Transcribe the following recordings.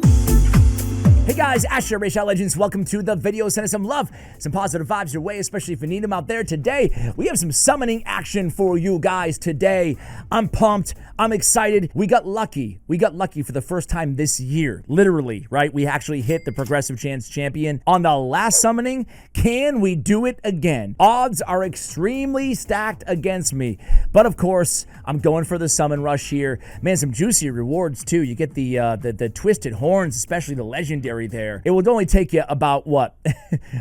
Hey guys, Dragonheir Legends, welcome to the video. Send us some love, some positive vibes your way, especially if you need them out there. Today, we have some summoning action for you guys today. I'm pumped. I'm excited. We got lucky. We got lucky for the first time this year. Literally, right? We actually hit the Progressive Chance Champion on the last summoning. Can we do it again? Odds are extremely stacked against me. But of course, I'm going for the summon rush here. Man, some juicy rewards too. You get the twisted horns, especially the legendary there. It would only take you about, what,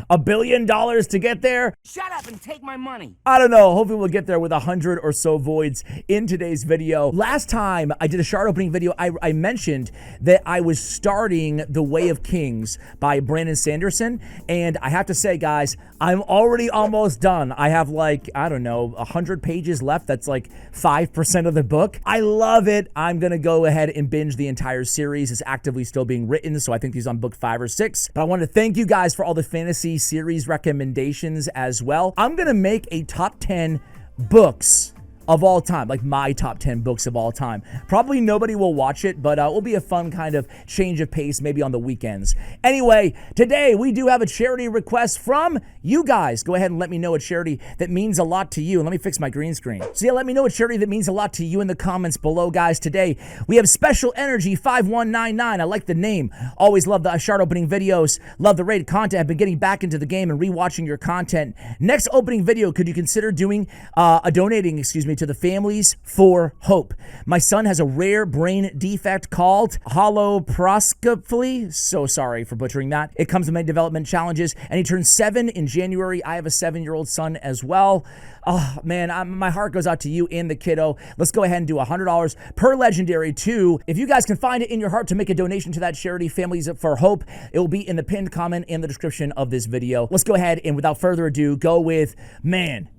$1 billion to get there? Shut up and take my money. I don't know. Hopefully we'll get there with 100 or so voids in today's video. Last time I did a shard opening video, I mentioned that I was starting The Way of Kings by Brandon Sanderson, and I have to say, guys, I'm already almost done. I have like, I don't know, 100 pages left. That's like 5% of the book. I love it. I'm gonna go ahead and binge the entire series. It's actively still being written, so I think he's on book 5 or 6. But I want to thank you guys for all the fantasy series recommendations as well. I'm gonna make a top 10 books of all time, like my top 10 books of all time. Probably nobody will watch it, but it will be a fun kind of change of pace maybe on the weekends. Anyway, today we do have a charity request from you guys. Go ahead and let me know a charity that means a lot to you. And let me fix my green screen. So yeah, let me know a charity that means a lot to you in the comments below, guys. Today we have Special Energy 5199. I like the name. Always love the shard opening videos. Love the rated content. I've been getting back into the game and rewatching your content. Next opening video, could you consider doing donating, to the Families for Hope? My son has a rare brain defect called holoproscopy. So sorry for butchering that. It comes with many development challenges, and he turns 7 in January. I have a 7-year-old son as well. Oh man, my heart goes out to you and the kiddo. Let's go ahead and do $100 per legendary too. If you guys can find it in your heart to make a donation to that charity, Families for Hope, it will be in the pinned comment in the description of this video. Let's go ahead and without further ado, go with, man,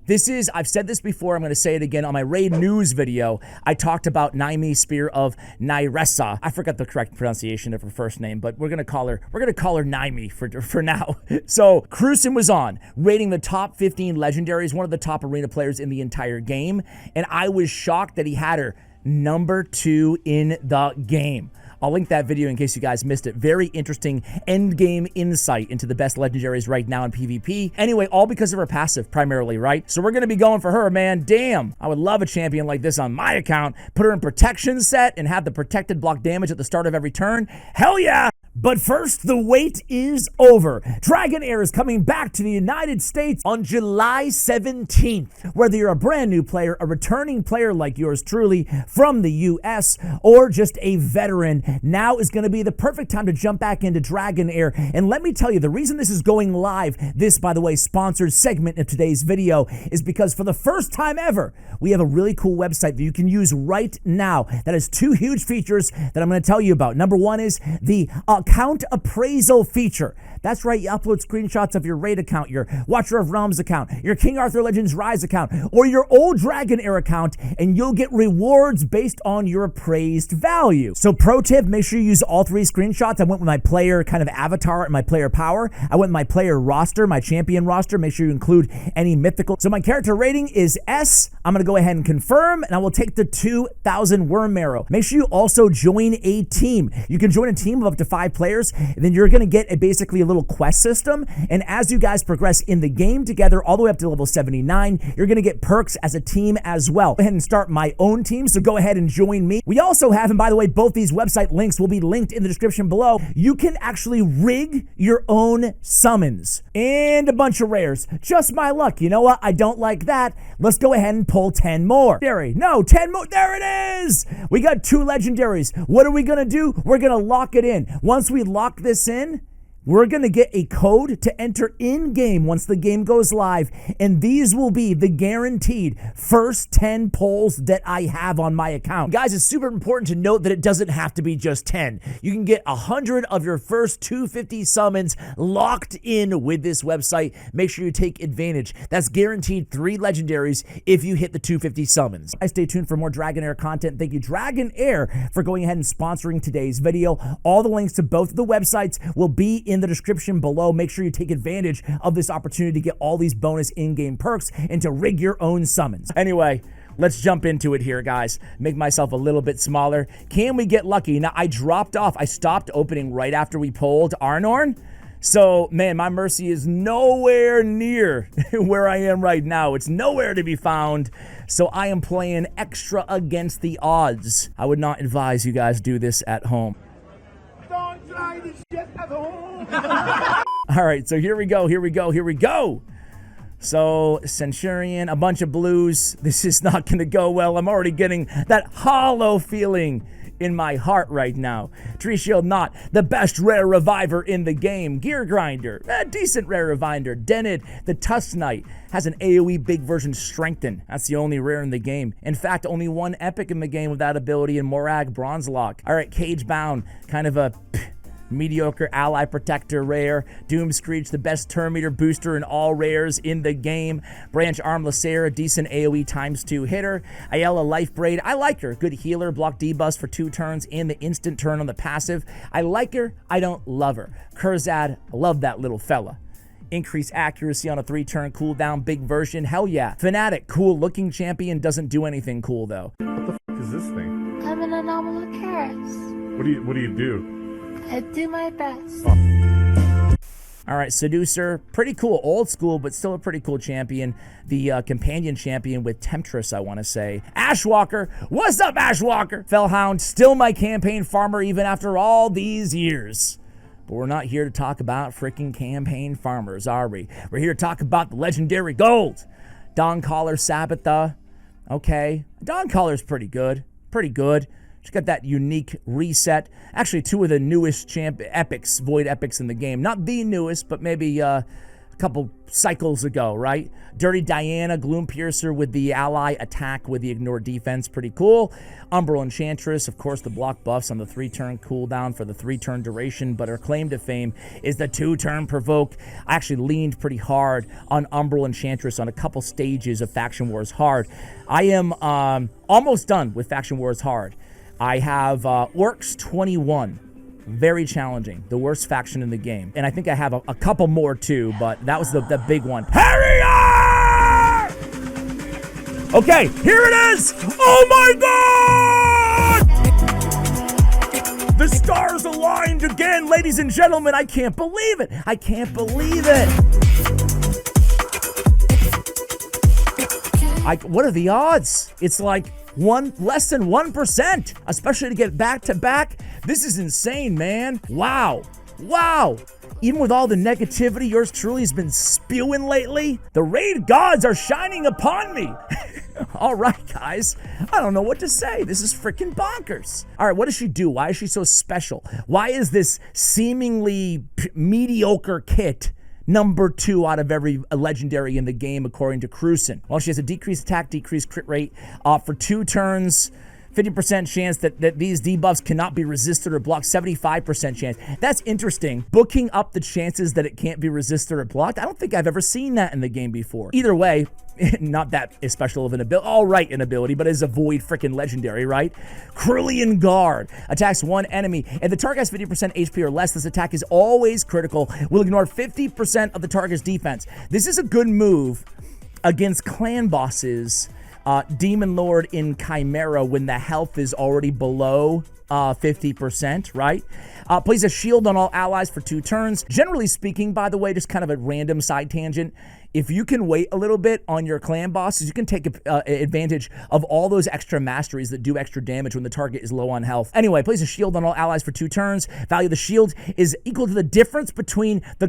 I've said this before, I'm going to say it again on my raid news video. I talked about Naimi, Spear of Nyresa. I forgot the correct pronunciation of her first name, but we're going to call her Naimi for now. So Cruisen was on, rating the top 15 legendaries, one of the top arena players in the entire game, and I was shocked that he had her number 2 in the game. I'll link that video in case you guys missed it. Very interesting end game insight into the best legendaries right now in PvP. Anyway, all because of her passive primarily, right? So we're going to be going for her, man. Damn. I would love a champion like this on my account. Put her in protection set and have the protected block damage at the start of every turn. Hell yeah. But first, the wait is over. Dragonheir is coming back to the United States on July 17th. Whether you're a brand new player, a returning player like yours truly from the US, or just a veteran, now is going to be the perfect time to jump back into Dragonheir. And let me tell you, the reason this is going live, this, by the way, sponsored segment of today's video, is because for the first time ever, we have a really cool website that you can use right now that has 2 huge features that I'm going to tell you about. Number 1 is the account appraisal feature. That's right, you upload screenshots of your raid account, your Watcher of Realms account, your King Arthur Legends Rise account, or your old Dragonheir account, and you'll get rewards based on your appraised value. So pro tip, make sure you use all 3 screenshots. I went with my player kind of avatar and my player power. I went with my player roster, my champion roster. Make sure you include any mythical. So my character rating is S. I'm going to go ahead and confirm, and I will take the 2,000 worm marrow. Make sure you also join a team. You can join a team of up to 5 players, and then you're going to get basically a little quest system, and as you guys progress in the game together all the way up to level 79, you're going to get perks as a team as well. Go ahead and start my own team, so go ahead and join me. We also have, and by the way, both these website links will be linked in the description below, you can actually rig your own summons and a bunch of rares. Just my luck. You know what? I don't like that. Let's go ahead and pull 10 more. No, 10 more. There it is. We got 2 legendaries. What are we going to do? We're going to lock it in. Once we lock this in, we're going to get a code to enter in-game once the game goes live, and these will be the guaranteed first 10 pulls that I have on my account. Guys, it's super important to note that it doesn't have to be just 10. You can get 100 of your first 250 summons locked in with this website. Make sure you take advantage. That's guaranteed 3 legendaries if you hit the 250 summons. Stay tuned for more Dragonheir content. Thank you, Dragonheir, for going ahead and sponsoring today's video. All the links to both of the websites will be in the description below. Make sure you take advantage of this opportunity to get all these bonus in-game perks and to rig your own summons. Anyway, Let's jump into it here, guys. Make myself a little bit smaller. Can we get lucky? Now, I dropped off. I stopped opening right after we pulled Arnorn. So, man, my mercy is nowhere near where I am right now. It's nowhere to be found. So I am playing extra against the odds. I would not advise you guys do this at home. Don't try this shit at home. All right, so here we go. So, Centurion, a bunch of blues. This is not going to go well. I'm already getting that hollow feeling in my heart right now. Tree Shield, not the best rare reviver in the game. Gear Grinder, a decent rare reviver. Denid, the Tusk Knight, has an AoE big version Strengthen. That's the only rare in the game. In fact, only one epic in the game with that ability, in Morag Bronze Lock. All right, Cage Bound, kind of a mediocre ally protector rare. Doom Screech, the best turn meter booster in all rares in the game. Branch Arm Lacera, decent AoE ×2 hitter. Ayala Life Braid, I like her. Good healer, block debuffs for 2 turns and the instant turn on the passive. I like her, I don't love her. Kurzad, I love that little fella. Increased accuracy on a 3-turn cooldown, big version, hell yeah. Fnatic, cool looking champion, doesn't do anything cool though. What the f is this thing? I'm an Anomalocaris. What do you do? I do my best. All right, Seducer, pretty cool, old school, but still a pretty cool champion. The companion champion with Temptress, I want to say. Ashwalker, what's up, Ashwalker? Fellhound, still my campaign farmer even after all these years. But we're not here to talk about freaking campaign farmers, are we? We're here to talk about the legendary gold. Dawn Caller Sabbatha, okay. Dawn Caller's pretty good, She's got that unique reset. Actually, 2 of the newest epics, void epics in the game. Not the newest, but maybe a couple cycles ago, right? Dirty Diana, Gloom Piercer with the ally attack with the ignore defense. Pretty cool. Umbral Enchantress, of course, the block buffs on the 3-turn cooldown for the 3-turn duration, but her claim to fame is the 2-turn provoke. I actually leaned pretty hard on Umbral Enchantress on a couple stages of Faction Wars Hard. I am almost done with Faction Wars Hard. I have Orcs 21. Very challenging. The worst faction in the game. And I think I have a couple more too, but that was the big one. Harrier! Okay, here it is! Oh my God! The stars aligned again, ladies and gentlemen. I can't believe it. I can't believe it. What are the odds? It's like less than 1%, especially to get back to back. This is insane, man. Wow. Even with all the negativity yours truly has been spewing lately, the raid gods are shining upon me. All right, guys. I don't know what to say. This is freaking bonkers. All right, what does she do? Why is she so special? Why is this seemingly mediocre kit number 2 out of every legendary in the game, according to Cruisin'? Well, she has a decreased attack, decreased crit rate for 2 turns, 50% chance that these debuffs cannot be resisted or blocked, 75% chance. That's interesting. Booking up the chances that it can't be resisted or blocked. I don't think I've ever seen that in the game before. Either way, not that special of an ability. All right, an ability, but is a void freaking legendary, right? Crillian Guard attacks one enemy. If the target has 50% HP or less, this attack is always critical. Will ignore 50% of the target's defense. This is a good move against clan bosses. Demon Lord in Chimera when the health is already below 50%, right? Plays a shield on all allies for 2 turns. Generally speaking, by the way, just kind of a random side tangent, if you can wait a little bit on your clan bosses, you can take advantage of all those extra masteries that do extra damage when the target is low on health. Anyway, plays a shield on all allies for 2 turns. Value of the shield is equal to the difference between the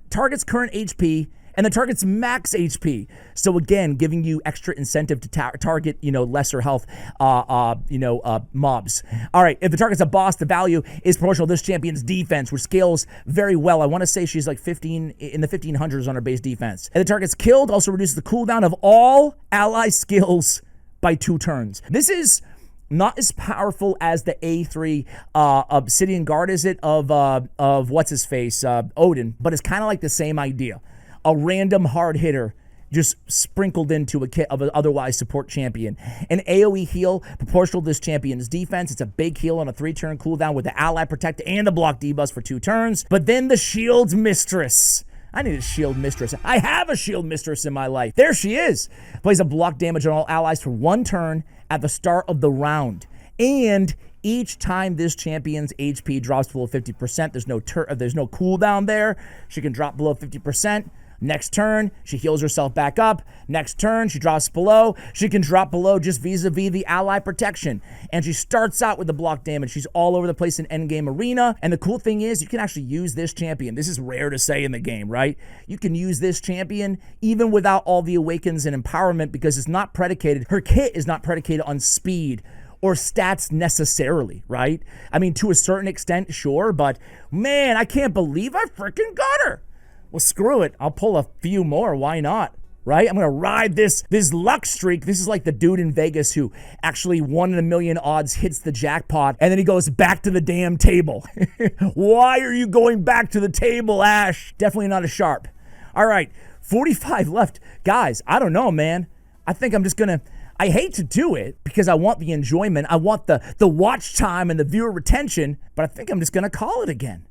target's current HP and the target's max HP. So again, giving you extra incentive to target, lesser health, mobs. All right, if the target's a boss, the value is proportional to this champion's defense, which scales very well. I want to say she's like 15 in the 1500s on her base defense. And the target's killed also reduces the cooldown of all ally skills by 2 turns. This is not as powerful as the A3 Obsidian Guard, is it, of what's his face, Odin, but it's kind of like the same idea. A random hard hitter just sprinkled into a kit of an otherwise support champion. An AoE heal proportional to this champion's defense. It's a big heal on a 3-turn cooldown with the ally protect and the block debuffs for 2 turns. But then the shield's mistress. I need a shield mistress. I have a shield mistress in my life. There she is. Plays a block damage on all allies for 1 turn at the start of the round. And each time this champion's HP drops below 50%, there's no cooldown there. She can drop below 50%. Next turn, she heals herself back up. Next turn, she drops below. She can drop below just vis-a-vis the ally protection. And she starts out with the block damage. She's all over the place in endgame arena. And the cool thing is, you can actually use this champion. This is rare to say in the game, right? You can use this champion even without all the awakens and empowerment because it's not predicated. Her kit is not predicated on speed or stats necessarily, right? I mean, to a certain extent, sure, but man, I can't believe I freaking got her. Well, screw it. I'll pull a few more. Why not? Right? I'm going to ride this luck streak. This is like the dude in Vegas who actually 1 in a million odds hits the jackpot, and then he goes back to the damn table. Why are you going back to the table, Ash? Definitely not a sharp. All right, 45 left. Guys, I don't know, man. I think I'm just going to... I hate to do it because I want the enjoyment. I want the watch time and the viewer retention, but I think I'm just going to call it again.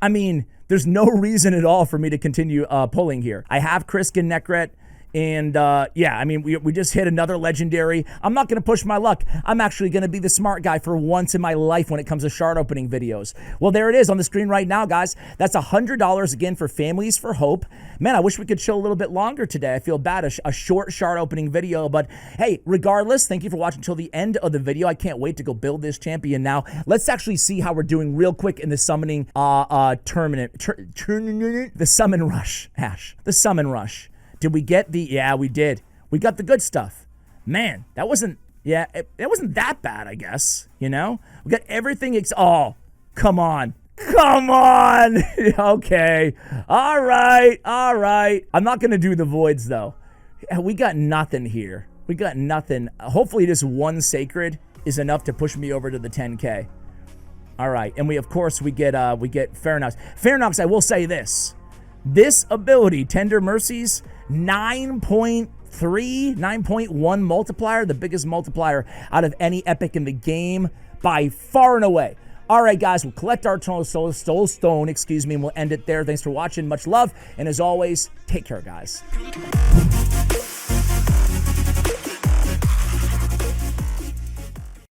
I mean, there's no reason at all for me to continue pulling here. I have Krisk Nekret, and yeah, I mean, we just hit another legendary. I'm not going to push my luck. I'm actually going to be the smart guy for once in my life when it comes to shard opening videos. Well, there it is on the screen right now, guys. That's $100 again for Families for Hope. Man, I wish we could chill a little bit longer today. I feel bad, a short shard opening video, but hey, regardless, thank you for watching until the end of the video. I can't wait to go build this champion now. Let's actually see how we're doing real quick in the summoning tournament. The summon rush, Ash. The summon rush. Did we get the... Yeah, we did. We got the good stuff. Man, that wasn't... Yeah, it wasn't that bad, I guess. You know? We got everything... Oh, come on. Come on. Okay. All right. All right. I'm not going to do the voids, though. We got nothing here. We got nothing. Hopefully, this one sacred is enough to push me over to the 10K. All right. And we, of course, we get Faranox. Faranox, I will say this. This ability, Tender Mercies... 9.3, 9.1 multiplier, the biggest multiplier out of any epic in the game by far and away. All right, guys, we'll collect our soul stone, and we'll end it there. Thanks for watching. Much love. And as always, take care, guys.